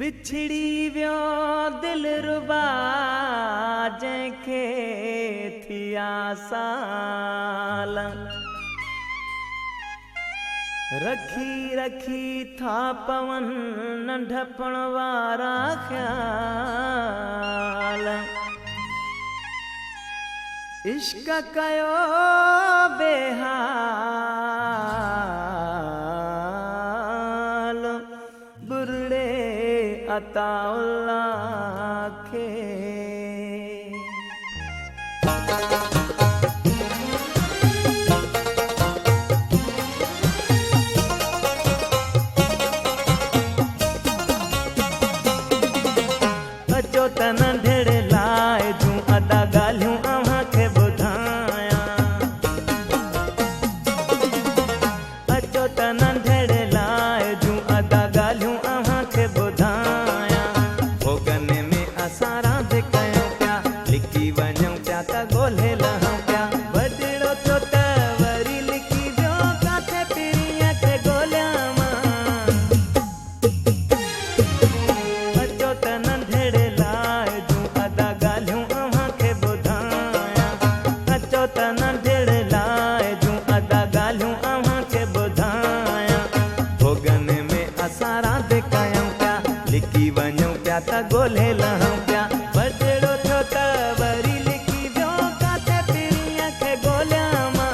बिछड़ी वियो दिल रुबा जंहिंखे थिया साल रखी रखी था पवन नंढपण वारा ख्याल इश्क कयो बेहाल बुरड़े अताउल्लाह खे अचो त नंढड़े लाइ जूं अदा ॻाल्हियूं अव्हां खे ॿुधायां अचो त नंढड़े लाइ जूं अदा ॻाल्हियूं अव्हां खे ॿुधायां भोगन में असां रांदि कयूं पिया लिकी वञूं पिया त ॻोल्हे लहूं पिया वॾड़ो थियो त वरी लिकी वियो काथे पीड़ीअ खे ॻोल्हियां मां अचो त नंढड़े लाइ जूं अदा ॻाल्हियूं अव्हां खे ॿुधायां अचो त नंढड़े लाइ जूं अदा ॻाल्हियूं अव्हां खे ॿुधायां भोगन में असां रांदि कयूं पिया लिकी वञूं पिया त ॻोल्हे लहूं पिया वॾड़ो थियो त वरी लिकी वियो काथे पीड़ीअ खे ॻोल्हियां मां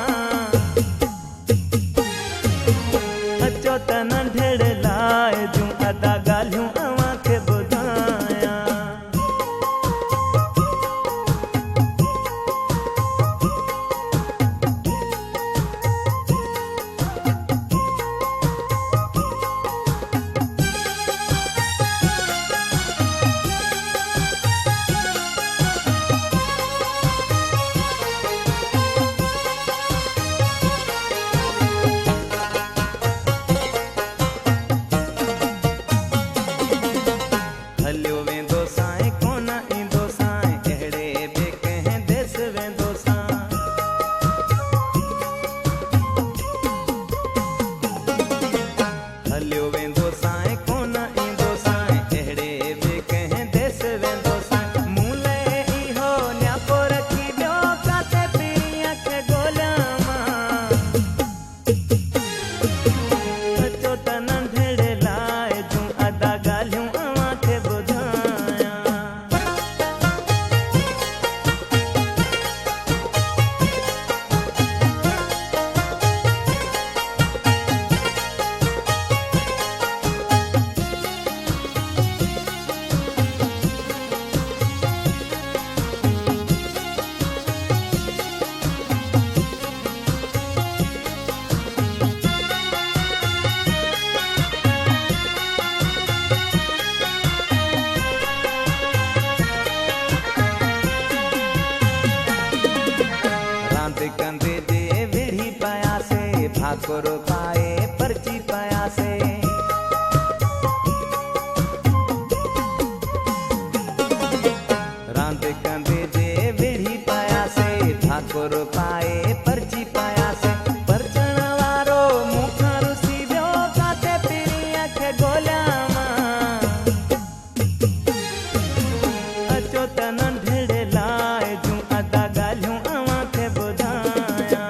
अचो त नंढड़े लाइ जूं अदा ॻाल्हियूं अव्हां खे ॿुधायां हलियो वेंदो साईं कोन ईंदो साईं अहिड़े ॿिए कंहिं देस वेंदो साईं हलियो वेंदो साईं कोन ईंदो साईं अहिड़े ॿिए कंहिं देस वेंदो साईं मूं लाइ इहो न्यापो रखी वियो काथे पीड़ीअ खे ॻोल्हियां मां अचो त नंढड़े लाइ जूं अदा ॻाल्हियूं अव्हां खे ॿुधायां रांदि कंदे जे विढ़ी पयासे भाकुर पाए परची पयासे रांदि कंदे जे विढ़ी पयासे भाकुर पाए परची पयासे परचण वारो मूंखां रुसी वियो काथे पीड़ीअ खे ॻोल्हियां मां अचो त नंढड़े लाइ जूं अदा ॻाल्हियूं अव्हां खे ॿुधायां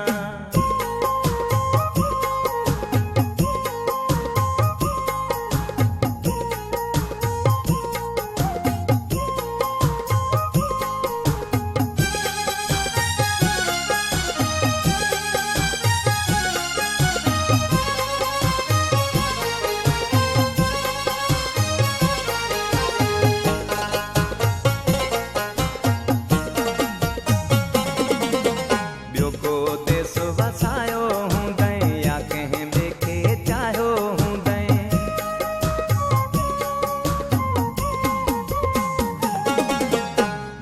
ॿियो को देस वसायो हूंदई या कंहिं ॿिए खे चाहियो हूंदई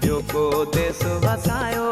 ॿियो को देस वसायो